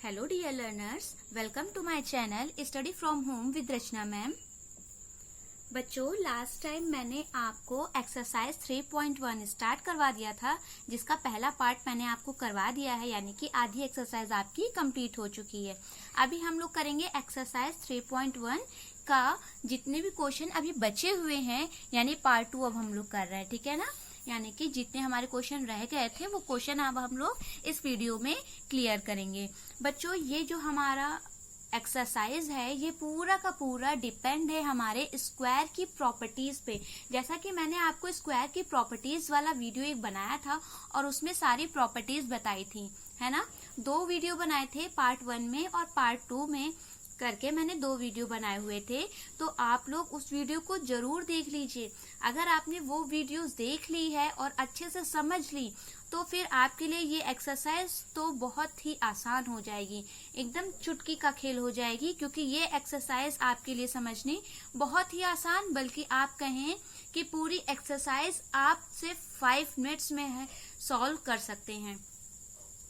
Hello dear learners, welcome to my channel study from home with Rachna ma'am. बच्चों, last time मैंने आपको exercise 3.1 start करवा दिया था, जिसका पहला पार्ट मैंने आपको करवा दिया है, यानी कि आधी एक्सरसाइज आपकी कंप्लीट हो चुकी है। अभी हम लोग करेंगे एक्सरसाइज 3.1 का जितने भी क्वेश्चन अभी बचे हुए हैं, यानी पार्ट 2 अब हम लोग कर रहे हैं, ठीक है ना। यानी कि जितने हमारे क्वेश्चन रह गए थे वो क्वेश्चन अब हम लोग इस वीडियो में क्लियर करेंगे। बच्चों, ये जो हमारा एक्सरसाइज है ये पूरा का पूरा डिपेंड है हमारे स्क्वायर की प्रॉपर्टीज पे। जैसा कि मैंने आपको स्क्वायर की प्रॉपर्टीज वाला वीडियो एक बनाया था और उसमें सारी प्रॉपर्टीज बताई थी, है ना। 2 वीडियो बनाए थे, पार्ट 1 में और पार्ट 2 में करके मैंने 2 वीडियो बनाए हुए थे। तो आप लोग उस वीडियो को जरूर देख लीजिए। अगर आपने वो वीडियोस देख ली है और अच्छे से समझ ली तो फिर आपके लिए ये एक्सरसाइज तो बहुत ही आसान हो जाएगी, एकदम चुटकी का खेल हो जाएगी, क्योंकि ये एक्सरसाइज आपके लिए समझनी बहुत ही आसान, बल्कि आप कहें कि पूरी एक्सरसाइज आप सिर्फ 5 मिनट्स में है सॉल्व कर सकते हैं।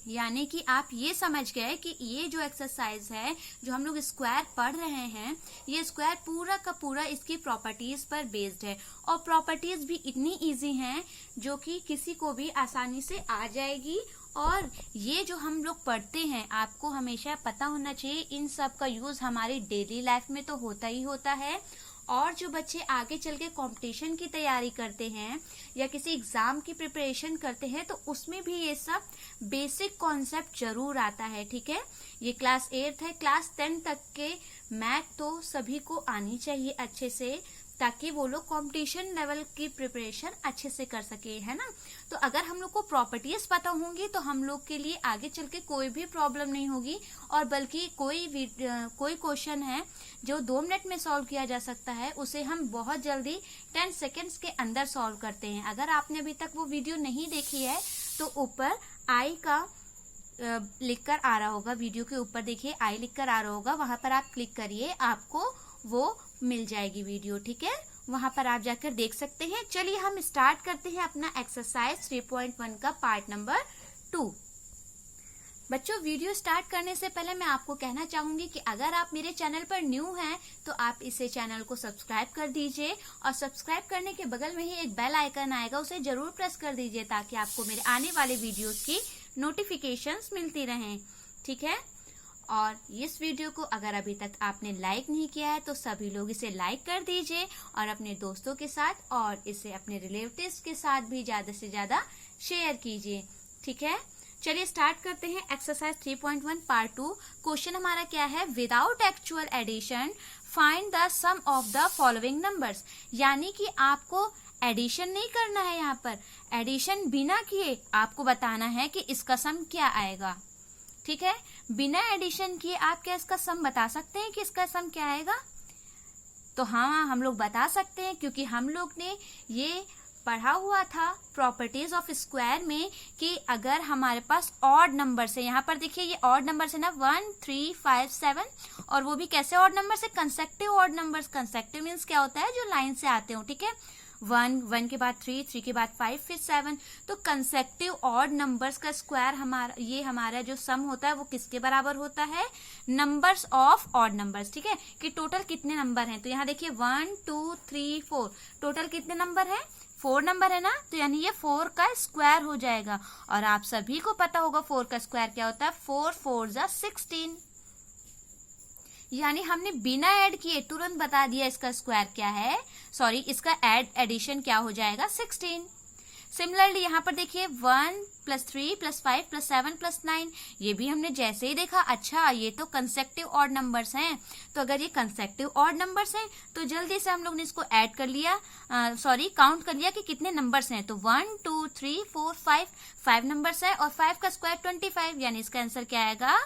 यानी कि आप ये समझ गए कि ये जो एक्सरसाइज है जो हम लोग स्क्वायर पढ़ रहे हैं, ये स्क्वायर पूरा का पूरा इसकी प्रॉपर्टीज पर बेस्ड है, और प्रॉपर्टीज भी इतनी इजी हैं जो कि किसी को भी आसानी से आ जाएगी। और ये जो हम लोग पढ़ते हैं आपको हमेशा पता होना चाहिए, इन सब का यूज हमारी डेली लाइफ में तो होता ही होता है। और जो बच्चे आगे चल के कॉम्पिटिशन की तैयारी करते हैं या किसी एग्जाम की प्रिपरेशन करते हैं तो उसमें भी ये सब बेसिक कॉन्सेप्ट जरूर आता है, ठीक है। ये क्लास 8 है, क्लास 10 तक के मैथ तो सभी को आनी चाहिए अच्छे से, ताकि वो लोग कंपटीशन लेवल की प्रिपरेशन अच्छे से कर सके, है ना। तो अगर हम लोग को प्रॉपर्टीज पता होंगी तो हम लोग के लिए आगे चल के कोई भी प्रॉब्लम नहीं होगी, और बल्कि कोई क्वेश्चन है जो 2 मिनट में सॉल्व किया जा सकता है उसे हम बहुत जल्दी 10 सेकेंड्स के अंदर सॉल्व करते हैं। अगर आपने अभी तक वो वीडियो नहीं देखी है तो ऊपर आई का लिखकर आ रहा होगा, वीडियो के ऊपर देखिए आई लिखकर आ रहा होगा, वहां पर आप क्लिक करिए, आपको वो मिल जाएगी वीडियो, ठीक है। वहां पर आप जाकर देख सकते हैं। चलिए हम स्टार्ट करते हैं अपना एक्सरसाइज 3.1 का पार्ट नंबर 2। बच्चों, वीडियो स्टार्ट करने से पहले मैं आपको कहना चाहूंगी कि अगर आप मेरे चैनल पर न्यू हैं तो आप इसे चैनल को सब्सक्राइब कर दीजिए, और सब्सक्राइब करने के बगल में ही एक बेल आइकन आएगा, उसे जरूर प्रेस कर दीजिए ताकि आपको मेरे आने वाले वीडियोस की नोटिफिकेशंस मिलती रहें, ठीक है। और इस वीडियो को अगर अभी तक आपने लाइक नहीं किया है तो सभी लोग इसे लाइक कर दीजिए, और अपने दोस्तों के साथ और इसे अपने रिलेटिव्स के साथ भी ज्यादा से ज्यादा शेयर कीजिए, ठीक है। चलिए स्टार्ट करते हैं एक्सरसाइज 3.1 पार्ट 2। क्वेश्चन हमारा क्या है, without actual addition find the sum of the following numbers. यानी कि आपको एडिशन नहीं करना है, यहाँ पर एडिशन बिना किए आपको बताना है कि इसका सम क्या आएगा, ठीक है। बिना एडिशन किए आप क्या इसका सम बता सकते हैं कि इसका सम क्या आएगा? तो हाँ, हम लोग बता सकते हैं, क्योंकि हम लोग ने ये पढ़ा हुआ था प्रॉपर्टीज ऑफ स्क्वायर में कि अगर हमारे पास ऑड नंबर से, यहाँ पर देखिए ये ऑड नंबर से ना 1, 3, 5, 7, और वो भी कैसे ऑड नंबर से, consecutive odd numbers. Consecutive means क्या होता है, जो लाइन से आते हो, ठीक है। 1 के बाद 3 के बाद 5, फिर 7। तो कंसेक्टिव ऑड नंबर्स का स्क्वायर हमारा जो सम होता है वो किसके बराबर होता है, नंबर्स ऑफ ऑड नंबर्स, ठीक है। कि टोटल कितने नंबर हैं, तो यहाँ देखिए 1, 2, 3, 4, टोटल कितने नंबर है, 4 नंबर है ना। तो यानी ये 4 का स्क्वायर हो जाएगा, और आप सभी को पता होगा 4 का स्क्वायर क्या होता है, 4 4 जा 16। यानी हमने बिना ऐड किए तुरंत बता दिया इसका स्क्वायर क्या है, सॉरी इसका एडिशन क्या हो जाएगा, 16। सिमिलरली यहाँ पर देखिए 1 + 3 + 5 + 7 + 9, ये भी हमने जैसे ही देखा, अच्छा ये तो कंसेक्टिव ऑड नंबर्स हैं। तो अगर ये कंसेक्टिव ऑड नंबर्स हैं तो जल्दी से हम लोग ने इसको ऐड कर लिया, काउंट कर लिया कि कितने नंबर्स हैं। तो 1, 2, 3, 4, 5 नंबर्स है, और 5 का स्क्वायर 25, यानी इसका आंसर क्या आएगा,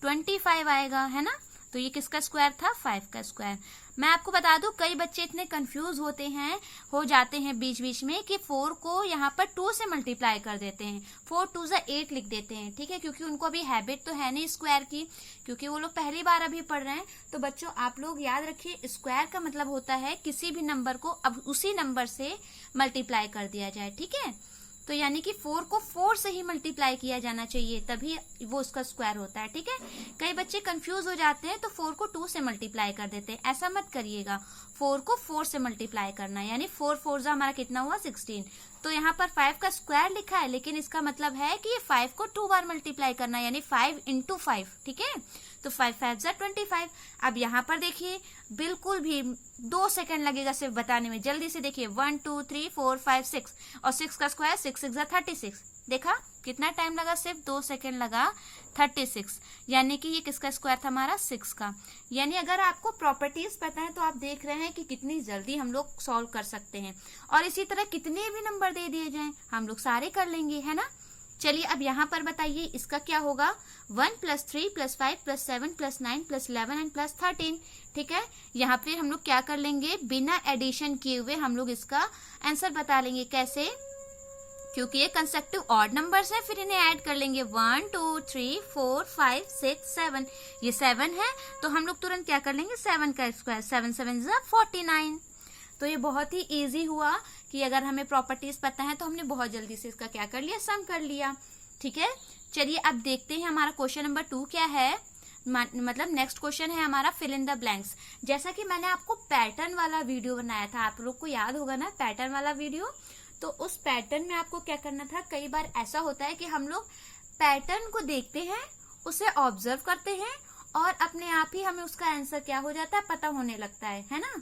25 आएगा, है ना। तो ये किसका स्क्वायर था, 5 का स्क्वायर। मैं आपको बता दूं, कई बच्चे इतने कंफ्यूज हो जाते हैं बीच बीच में कि 4 को यहाँ पर 2 से मल्टीप्लाई कर देते हैं, 4 2 जा 8 लिख देते हैं, ठीक है, क्योंकि उनको अभी हैबिट तो है नहीं स्क्वायर की, क्योंकि वो लोग पहली बार अभी पढ़ रहे हैं। तो बच्चों आप लोग याद रखिए, स्क्वायर का मतलब होता है किसी भी नंबर को अब उसी नंबर से मल्टीप्लाई कर दिया जाए, ठीक है। तो यानी कि 4 को 4 से ही मल्टीप्लाई किया जाना चाहिए, तभी वो उसका स्क्वायर होता है। ठीक है, कई बच्चे कंफ्यूज हो जाते हैं तो 4 को 2 से मल्टीप्लाई कर देते हैं, ऐसा मत करिएगा। 4 को 4 से मल्टीप्लाई करना है, यानी 4 4 जा हमारा कितना हुआ 16। तो यहाँ पर 5 का स्क्वायर लिखा है, लेकिन इसका मतलब है कि ये 5 को 2 बार मल्टीप्लाई करना है, यानी 5 into 5। ठीक है, तो 5 5 जा 25। अब यहाँ पर देखिए बिल्कुल भी 2 सेकंड लगेगा सिर्फ बताने में, जल्दी से देखिए 1 2 3 4 5 6 और 6 का स्क्वायर 6 6 जा 36। देखा कितना टाइम लगा, सिर्फ 2 सेकंड लगा, 36। यानी कि ये किसका स्क्वायर था हमारा 6 का। यानी अगर आपको प्रॉपर्टीज पता है तो आप देख रहे हैं कि कितनी जल्दी हम लोग सॉल्व कर सकते हैं। और इसी तरह कितने भी नंबर दे दिए जाएं हम लोग सारे कर लेंगे, है ना। चलिए अब यहाँ पर बताइए इसका क्या होगा। 1 + 3 + 5 + 7 + 9 + 11 एंड +13। ठीक है, यहाँ पे हम लोग क्या कर लेंगे, बिना एडिशन किए हुए हम लोग इसका आंसर बता लेंगे। कैसे, क्योंकि ये कंसेक्टिव ऑड नंबर्स है, फिर इन्हें ऐड कर लेंगे। 1 2 3 4 5 6 7, ये 7 है तो हम लोग तुरंत क्या कर लेंगे 7 का स्क्वायर, 7 7 जा 49। तो ये बहुत ही इजी हुआ कि अगर हमें प्रॉपर्टीज पता है तो हमने बहुत जल्दी से इसका क्या कर लिया, सम कर लिया। ठीक है, चलिए अब देखते हैं हमारा क्वेश्चन नंबर 2 क्या है। मतलब नेक्स्ट क्वेश्चन है हमारा फिल इन द ब्लैंक्स। जैसा कि मैंने आपको पैटर्न वाला वीडियो बनाया था, आप लोग को याद होगा ना पैटर्न वाला वीडियो, तो उस पैटर्न में आपको क्या करना था, कई बार ऐसा होता है कि हम लोग पैटर्न को देखते हैं, उसे ऑब्जर्व करते हैं और अपने आप ही हमें उसका आंसर क्या हो जाता है, पता होने लगता है ना।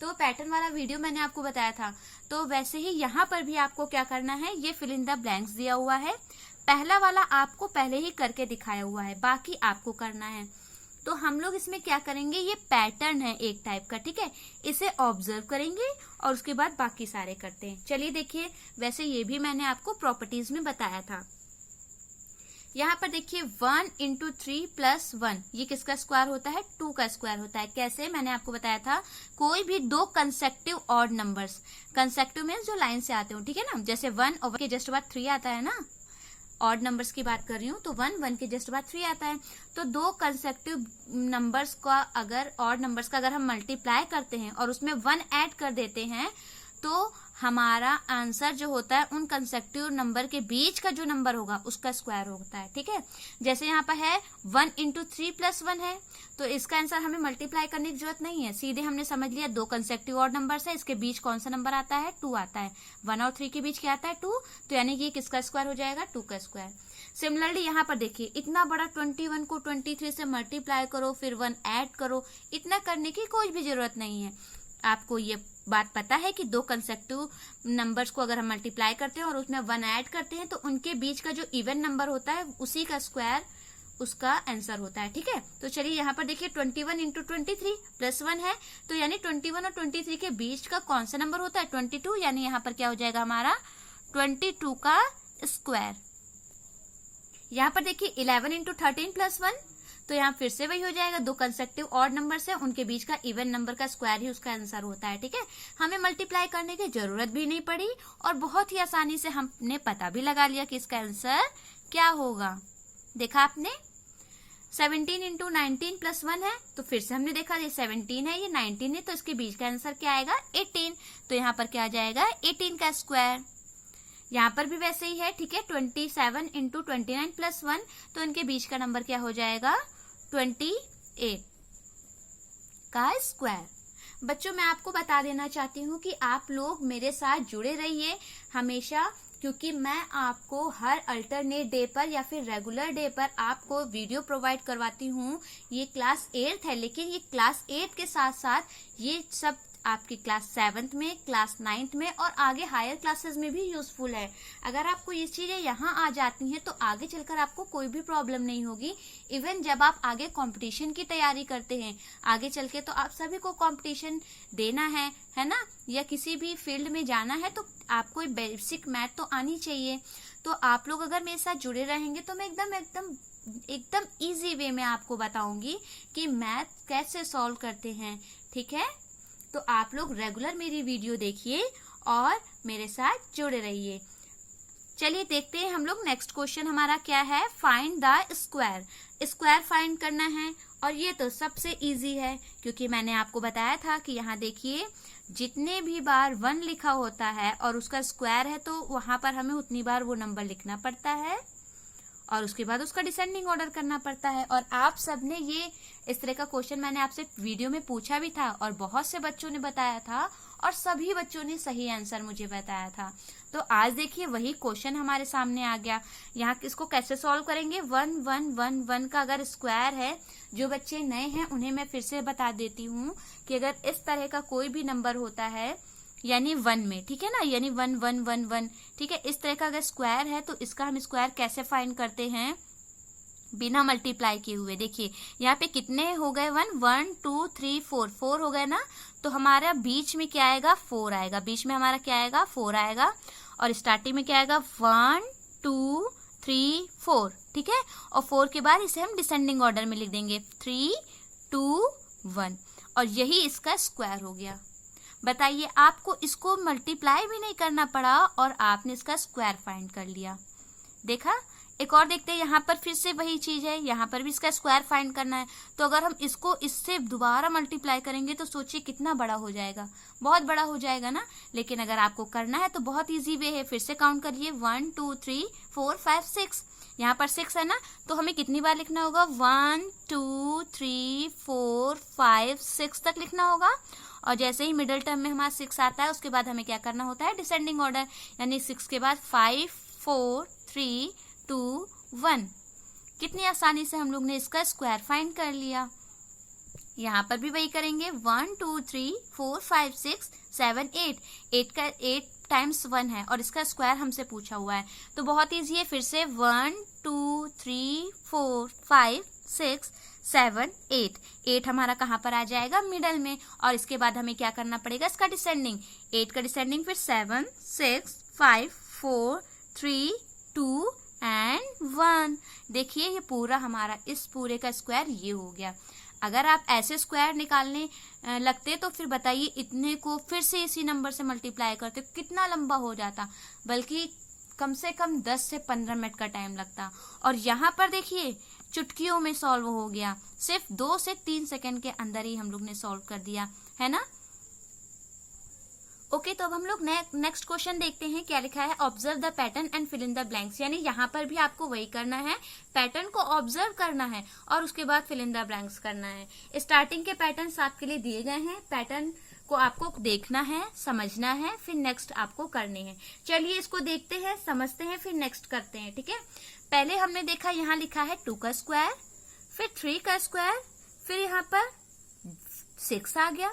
तो पैटर्न वाला वीडियो मैंने आपको बताया था। तो वैसे ही यहाँ पर भी आपको क्या करना है, ये फिल इन द ब्लैंक्स दिया हुआ है, पहला वाला आपको पहले ही करके दिखाया हुआ है, बाकी आपको करना है। तो हम लोग इसमें क्या करेंगे, ये पैटर्न है एक टाइप का। ठीक है, इसे ऑब्जर्व करेंगे और उसके बाद बाकी सारे करते हैं। चलिए देखिए, वैसे ये भी मैंने आपको प्रॉपर्टीज में बताया था। यहाँ पर देखिए 1 × 3 + 1, ये किसका स्क्वायर होता है, 2 का स्क्वायर होता है। कैसे, मैंने आपको बताया था, कोई भी 2 consecutive odd numbers, consecutive means जो लाइन से आते हो, ठीक है ना, जैसे 1 और 1 के जस्ट बाद 3 आता है ना, ऑड नंबर्स की बात कर रही हूँ, तो 1 1 के जस्ट बाद 3 आता है। तो 2 कंसेक्टिव नंबर्स का अगर, ऑड नंबर्स का अगर हम मल्टीप्लाई करते हैं और उसमें 1 ऐड कर देते हैं, तो हमारा आंसर जो होता है उन कंसेक्टिव नंबर के बीच का जो नंबर होगा उसका स्क्वायर होता है। ठीक है, जैसे यहाँ पर है 1 × 3 + 1 है, तो इसका आंसर हमें मल्टीप्लाई करने की जरूरत नहीं है, सीधे हमने समझ लिया 2 कंसेक्टिव ऑड नंबर्स है, इसके बीच कौन सा नंबर आता है, 2 आता है। 1 और 3 के बीच क्या आता है, 2, तो यानी कि किसका स्क्वायर हो जाएगा, 2 का स्क्वायर। सिमिलरली यहाँ पर देखिए, इतना बड़ा 21 को 23 से मल्टीप्लाई करो, फिर 1 ऐड करो, इतना करने की कोई भी जरूरत नहीं है। आपको ये बात पता है कि 2 कंसेक्टिव नंबर्स को अगर हम मल्टीप्लाई करते हैं और उसमें 1 ऐड करते हैं, तो उनके बीच का जो इवन नंबर होता है उसी का स्क्वायर उसका आंसर होता है। ठीक है, तो चलिए यहाँ पर देखिए 21 × 23 + 1 है, तो यानी 21 और 23 के बीच का कौन सा नंबर होता है, 22, यानी यहाँ पर क्या हो जाएगा हमारा 22 का स्क्वायर। यहाँ पर देखिए 11 × 13 + 1, तो यहाँ फिर से वही हो जाएगा, 2 कंसेक्टिव ऑड नंबर्स है, उनके बीच का इवन नंबर का स्क्वायर ही उसका आंसर होता है। ठीक है, हमें मल्टीप्लाई करने की जरूरत भी नहीं पड़ी और बहुत ही आसानी से हमने पता भी लगा लिया कि इसका आंसर क्या होगा। देखा आपने, 17 × 19 + 1 है, तो फिर से हमने देखा ये 17 है, ये 19 है, तो इसके बीच का आंसर क्या आएगा, 18। तो यहाँ पर क्या आ जाएगा, 18 का स्क्वायर। यहाँ पर भी वैसे ही है। ठीक है, 27 × 29 + 1, तो इनके बीच का नंबर क्या हो जाएगा, 28 का स्क्वायर। बच्चों मैं आपको बता देना चाहती हूँ कि आप लोग मेरे साथ जुड़े रहिए हमेशा, क्योंकि मैं आपको हर अल्टरनेट डे पर या फिर रेगुलर डे पर आपको वीडियो प्रोवाइड करवाती हूँ। ये क्लास 8 है, लेकिन ये क्लास 8 के साथ साथ ये सब आपकी क्लास 7th में, क्लास 9th में और आगे हायर क्लासेस में भी यूजफुल है। अगर आपको ये चीजें यहाँ आ जाती हैं तो आगे चलकर आपको कोई भी प्रॉब्लम नहीं होगी। इवन जब आप आगे कंपटीशन की तैयारी करते हैं, आगे चल के तो आप सभी को कंपटीशन देना है ना, या किसी भी फील्ड में जाना है, तो आपको बेसिक मैथ तो आनी चाहिए। तो आप लोग अगर मेरे साथ जुड़े रहेंगे तो मैं एकदम इजी वे में आपको बताऊंगी कि मैथ कैसे सॉल्व करते हैं। ठीक है, तो आप लोग रेगुलर मेरी वीडियो देखिए और मेरे साथ जुड़े रहिए। चलिए देखते हैं हम लोग नेक्स्ट क्वेश्चन हमारा क्या है। Find the square, square find करना है। और ये तो सबसे इजी है क्योंकि मैंने आपको बताया था कि यहाँ देखिए जितने भी बार 1 लिखा होता है और उसका स्क्वायर है तो वहां पर हमें उतनी बार वो नंबर लिखना पड़ता है और उसके बाद उसका डिसेंडिंग ऑर्डर करना पड़ता है। और आप सबने ये इस तरह का क्वेश्चन मैंने आपसे वीडियो में पूछा भी था और बहुत से बच्चों ने बताया था और सभी बच्चों ने सही आंसर मुझे बताया था। तो आज देखिए वही क्वेश्चन हमारे सामने आ गया। यहाँ इसको कैसे सॉल्व करेंगे, 1 1 1 1 का अगर स्क्वायर है, जो बच्चे नए हैं उन्हें मैं फिर से बता देती हूँ कि अगर इस तरह का कोई भी नंबर होता है यानी 1 में, ठीक है ना, यानी 1 1 1 1, ठीक है, इस तरह का अगर स्क्वायर है तो इसका हम स्क्वायर कैसे फाइंड करते हैं, बिना मल्टीप्लाई किए हुए। देखिए यहाँ पे कितने हो गए, 1 1 2 3 4 4 हो गए ना, तो हमारा बीच में क्या आएगा, 4 आएगा। बीच में हमारा क्या आएगा, 4 आएगा। और स्टार्टिंग में क्या आएगा, 1 2 3 4, ठीक है। और 4 के बाद इसे हम डिसेंडिंग ऑर्डर में लिख देंगे, 3 2 1, और यही इसका स्क्वायर हो गया। बताइए, आपको इसको मल्टीप्लाई भी नहीं करना पड़ा और आपने इसका स्क्वायर फाइंड कर लिया। देखा, एक और देखते हैं, यहाँ पर फिर से वही चीज है, यहाँ पर भी इसका स्क्वायर फाइंड करना है। तो अगर हम इसको इससे दोबारा मल्टीप्लाई करेंगे तो सोचिए कितना बड़ा हो जाएगा, बहुत बड़ा हो जाएगा ना। लेकिन अगर आपको करना है तो बहुत इजी वे है, फिर से काउंट करिए, 1 2 3 4 5 6, यहाँ पर 6 है ना, तो हमें कितनी बार लिखना होगा, 1 2 3 4 5 6 तक लिखना होगा। और जैसे ही मिडिल टर्म में हमारा 6 आता है उसके बाद हमें क्या करना होता है, डिसेंडिंग ऑर्डर, यानी 6 के बाद 5 4 3 2 1। कितनी आसानी से हम लोग ने इसका स्क्वायर फाइंड कर लिया। यहाँ पर भी वही करेंगे, 1 2 3 4 5 6 7 8, 8 का 8 टाइम्स 1 है और इसका स्क्वायर हमसे पूछा हुआ है, तो बहुत इजी है। फिर से 1 2 3 4 5 6 7 8, 8 हमारा कहाँ पर आ जाएगा, मिडल में। और इसके बाद हमें क्या करना पड़ेगा, इसका डिसेंडिंग, 8 का डिसेंडिंग, फिर 7 6 5 4 3 2 एंड 1। देखिए ये पूरा हमारा इस पूरे का स्क्वायर ये हो गया। अगर आप ऐसे स्क्वायर निकालने लगते तो फिर बताइए इतने को फिर से इसी नंबर से मल्टीप्लाई करते कितना लंबा हो जाता, बल्कि कम से कम 10 से 15 मिनट का टाइम लगता। और यहाँ पर देखिए चुटकियों में सॉल्व हो गया, सिर्फ 2 से 3 सेकंड के अंदर ही हम लोग ने सॉल्व कर दिया, है ना। ओके, तो अब हम लोग नेक्स्ट क्वेश्चन देखते हैं क्या लिखा है। Observe the pattern and fill in the blanks, यानी यहाँ पर भी आपको वही करना है, पैटर्न को ऑब्जर्व करना है और उसके बाद फिल इन द ब्लैंक्स करना है। स्टार्टिंग के पैटर्न्स आपके लिए दिए गए हैं, पैटर्न को आपको देखना है, समझना है, फिर नेक्स्ट आपको करने हैं। चलिए इसको देखते हैं, समझते हैं, फिर नेक्स्ट करते हैं, ठीक है। पहले हमने देखा यहाँ लिखा है 2 का स्क्वायर, फिर 3 का स्क्वायर, फिर यहाँ पर 6 आ गया,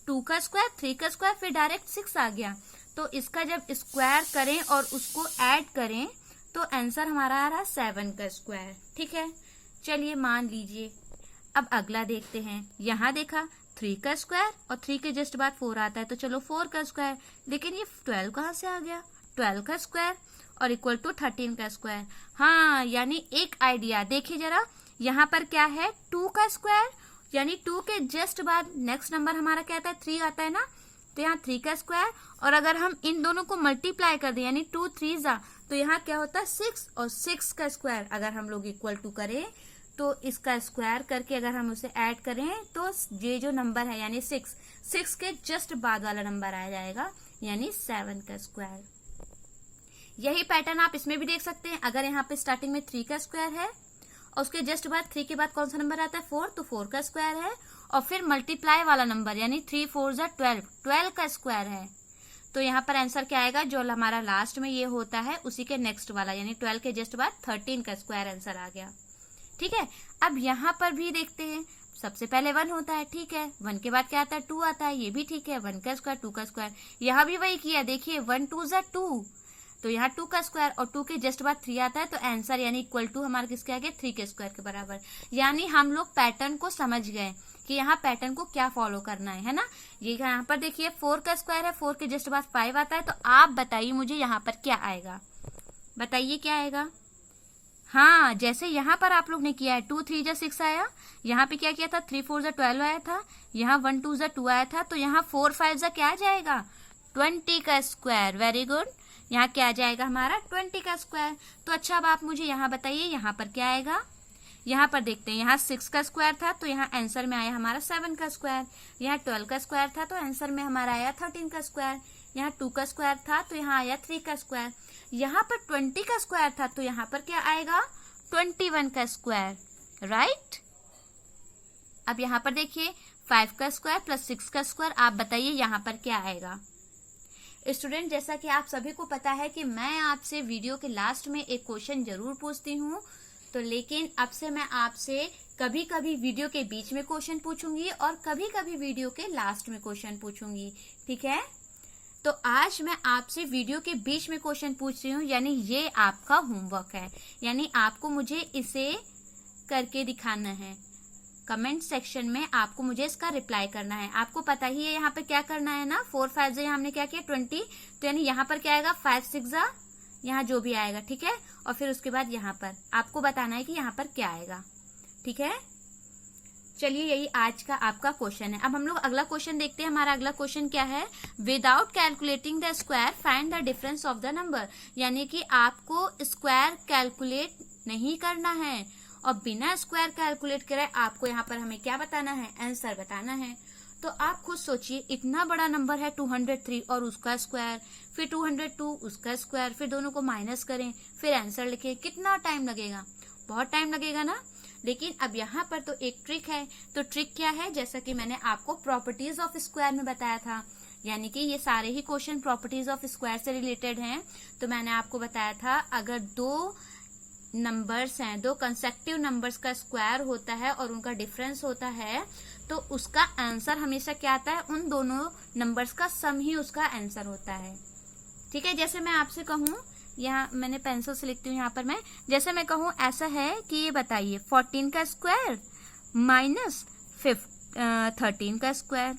2 का स्क्वायर, 3 का स्क्वायर, फिर डायरेक्ट 6 आ गया। तो इसका जब स्क्वायर करें और उसको ऐड करें तो आंसर हमारा आ रहा 7 का स्क्वायर, ठीक है। चलिए मान लीजिए, अब अगला देखते हैं। यहाँ देखा 3 का स्क्वायर और 3 के जस्ट बाद 4 आता है, तो चलो 4 का स्क्वायर। लेकिन ये 12 कहाँ से आ गया, 12 का स्क्वायर और इक्वल टू 13 का स्क्वायर। हाँ, यानी एक आइडिया देखिए जरा, यहाँ पर क्या है, 2 का स्क्वायर, यानी 2 के जस्ट बाद नेक्स्ट नंबर हमारा क्या आता है, 3 आता है ना, तो यहाँ 3 का स्क्वायर। और अगर हम इन दोनों को मल्टीप्लाई कर दें यानी 2 3 जा, तो यहाँ क्या होता है 6, और 6 का स्क्वायर अगर हम लोग इक्वल टू करें तो इसका स्क्वायर करके अगर हम उसे ऐड करें तो ये जो नंबर है यानी 6 के जस्ट बाद वाला नंबर आ जाएगा, यानी 7 का स्क्वायर। यही पैटर्न आप इसमें भी देख सकते हैं। अगर यहाँ पे स्टार्टिंग में 3 का स्क्वायर है और उसके जस्ट बाद 3 के बाद कौन सा नंबर आता है, 4, तो 4 का स्क्वायर है। और फिर मल्टीप्लाई वाला नंबर यानी 3 4 जा 12, 12 का स्क्वायर है। तो यहाँ पर आंसर क्या आएगा, जो हमारा लास्ट में ये होता है उसी के नेक्स्ट वाला, यानी 12 के जस्ट बाद 13 का स्क्वायर आंसर आ गया, ठीक है। अब यहाँ पर भी देखते हैं, सबसे पहले 1 होता है, ठीक है, 1 के बाद क्या आता है, 2 आता है, ये भी ठीक है, 1 का स्क्वायर 2 का स्क्वायर। यहाँ भी वही किया, देखिए 1 2 जा 2, तो यहाँ 2 का स्क्वायर और 2 के जस्ट बाद 3 आता है, तो आंसर यानी इक्वल टू हमारा किसके आ गया, 3 के स्क्वायर के बराबर। यानी हम लोग पैटर्न को समझ गए कि यहाँ पैटर्न को क्या फॉलो करना है ना। ये यहाँ पर देखिए 4 का स्क्वायर है, 4 के जस्ट बाद 5 आता है, तो आप बताइए मुझे यहाँ पर क्या आएगा, बताइए क्या आएगा। हाँ, जैसे यहाँ पर आप लोग ने किया है, 2 3 जा 6 आया, यहाँ पे क्या किया था, 3 4 जा 12 आया था, यहाँ 1 2 जा 2 आया था, तो यहाँ 4 5 जा क्या आ जाएगा, 20 का स्क्वायर। वेरी गुड, यहाँ क्या आ जाएगा हमारा 20 का स्क्वायर। तो अच्छा अब आप मुझे यहाँ बताइए यहाँ पर क्या आएगा। यहाँ पर देखते हैं, यहाँ 6 का स्क्वायर था तो यहाँ आंसर में आया हमारा 7 का स्क्वायर। यहाँ 12 का स्क्वायर था तो आंसर में हमारा आया 13 का स्क्वायर। यहाँ 2 का स्क्वायर था तो यहाँ आया 3 का स्क्वायर। यहाँ पर 20 का स्क्वायर था तो यहाँ पर क्या आएगा 21 का स्क्वायर, राइट। अब यहाँ पर देखिए 5 का स्क्वायर प्लस 6 का स्क्वायर, आप बताइए यहाँ पर क्या आएगा। स्टूडेंट, जैसा कि आप सभी को पता है कि मैं आपसे वीडियो के लास्ट में एक क्वेश्चन जरूर पूछती हूँ, तो लेकिन अब से मैं आपसे कभी कभी वीडियो के बीच में क्वेश्चन पूछूंगी और कभी कभी वीडियो के लास्ट में क्वेश्चन पूछूंगी, ठीक है। तो आज मैं आपसे वीडियो के बीच में क्वेश्चन पूछ रही हूँ, यानी ये आपका होमवर्क है, यानी आपको मुझे इसे करके दिखाना है। कमेंट सेक्शन में आपको मुझे इसका रिप्लाई करना है। आपको पता ही है यहाँ पे क्या करना है ना, 4 5 से हमने क्या किया 20, तो यानी यहाँ पर क्या आएगा 5 6 जा, यहाँ जो भी आएगा, ठीक है। और फिर उसके बाद यहाँ पर आपको बताना है कि यहाँ पर क्या आएगा, ठीक है। चलिए यही आज का आपका क्वेश्चन है। अब हम लोग अगला क्वेश्चन देखते हैं। हमारा अगला क्वेश्चन क्या है, without calculating the square find the difference of the number. यानी कि आपको स्क्वायर कैलकुलेट नहीं करना है और बिना स्क्वायर कैलकुलेट करे आपको यहाँ पर हमें क्या बताना है, आंसर बताना है। तो आप खुद सोचिए, इतना बड़ा नंबर है 203 और उसका स्क्वायर, फिर 202 उसका स्क्वायर, फिर दोनों को माइनस करें, फिर आंसर लिखें, कितना टाइम लगेगा, बहुत टाइम लगेगा ना। लेकिन अब यहाँ पर तो एक ट्रिक है। तो ट्रिक क्या है, जैसा कि मैंने आपको प्रॉपर्टीज ऑफ स्क्वायर में बताया था, यानी कि ये सारे ही क्वेश्चन प्रॉपर्टीज ऑफ स्क्वायर से रिलेटेड हैं। तो मैंने आपको बताया था अगर दो नंबर्स हैं, दो कंसेक्टिव नंबर्स का स्क्वायर होता है और उनका डिफरेंस होता है, तो उसका आंसर हमेशा क्या आता है, उन दोनों नंबर्स का सम ही उसका आंसर होता है, ठीक है। जैसे मैं आपसे कहूँ, यहाँ मैंने पेंसिल से लिखती हूँ यहाँ पर मैं, जैसे मैं कहूँ ऐसा है कि ये बताइए 14 का स्क्वायर माइनस 13 का स्क्वायर,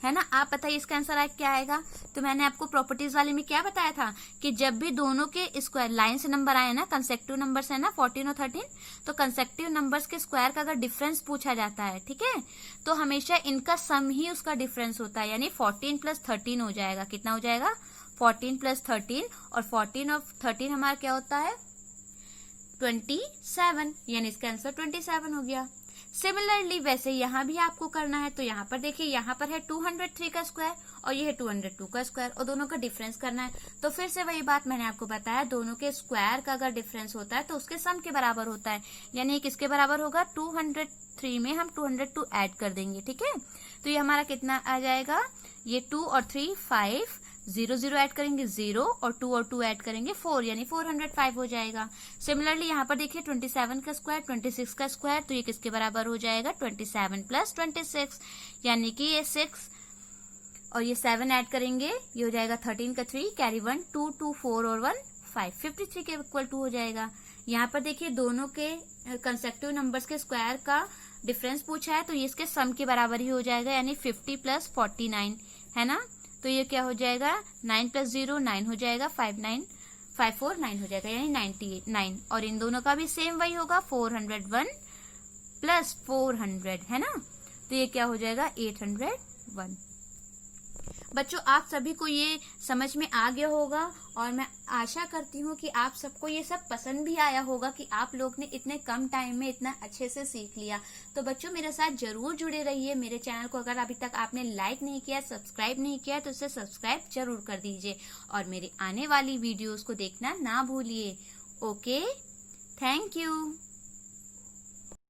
है ना। आप बताइए इसका आंसर क्या आएगा। तो मैंने आपको प्रॉपर्टीज वाले में क्या बताया था कि जब भी दोनों के स्क्वायर लाइन से नंबर आए ना, कंसेक्टिव नंबर्स है ना 14 और 13, तो कंसेक्टिव नंबर्स के स्क्वायर का अगर डिफरेंस पूछा जाता है, ठीक है, तो हमेशा इनका सम ही उसका डिफरेंस होता है। यानी 14 प्लस 13 हो जाएगा, कितना हो जाएगा 14 प्लस 13, और 14 और 13 हमारा क्या होता है 27, यानी इसका आंसर 27 हो गया। सिमिलरली वैसे यहाँ भी आपको करना है। तो यहाँ पर देखिए, यहाँ पर है 203 का स्क्वायर और ये है 202 का स्क्वायर, और दोनों का डिफरेंस करना है। तो फिर से वही बात मैंने आपको बताया, दोनों के स्क्वायर का अगर डिफरेंस होता है तो उसके सम के बराबर होता है। यानी किसके बराबर होगा, 203 में हम 202 ऐड कर देंगे, ठीक है। तो ये हमारा कितना आ जाएगा, ये 2 और 3 5, 0 0 ऐड करेंगे 0, और 2 और 2 ऐड करेंगे 4, यानी 405 हो जाएगा। सिमिलरली यहाँ पर देखिए 27 का स्क्वायर 26 का स्क्वायर, तो ये किसके बराबर हो जाएगा 27 प्लस 26, यानी कि ये 6 और ये 7 ऐड करेंगे, ये हो जाएगा 13 का 3, कैरी 1 2 2 4 और 1 5, 53 के इक्वल टू हो जाएगा। यहाँ पर देखिए दोनों के कंसेक्टिव नंबर्स के स्क्वायर का डिफरेंस पूछा है, तो ये इसके सम के बराबर ही हो जाएगा, यानी 50 प्लस 49, है ना। तो ये क्या हो जाएगा 9 प्लस 0 9 हो जाएगा, 5 9 5 4 9 हो जाएगा, यानी 99। और इन दोनों का भी सेम वही होगा, 401 प्लस 400, है ना। तो ये क्या हो जाएगा 801। बच्चों, आप सभी को ये समझ में आ गया होगा और मैं आशा करती हूँ कि आप सबको ये सब पसंद भी आया होगा कि आप लोग ने इतने कम टाइम में इतना अच्छे से सीख लिया। तो बच्चों मेरे साथ जरूर जुड़े रहिए। मेरे चैनल को अगर अभी तक आपने लाइक नहीं किया, सब्सक्राइब नहीं किया, तो उसे सब्सक्राइब जरूर कर दीजिए और मेरी आने वाली वीडियोस को देखना ना भूलिए। Okay, thank you.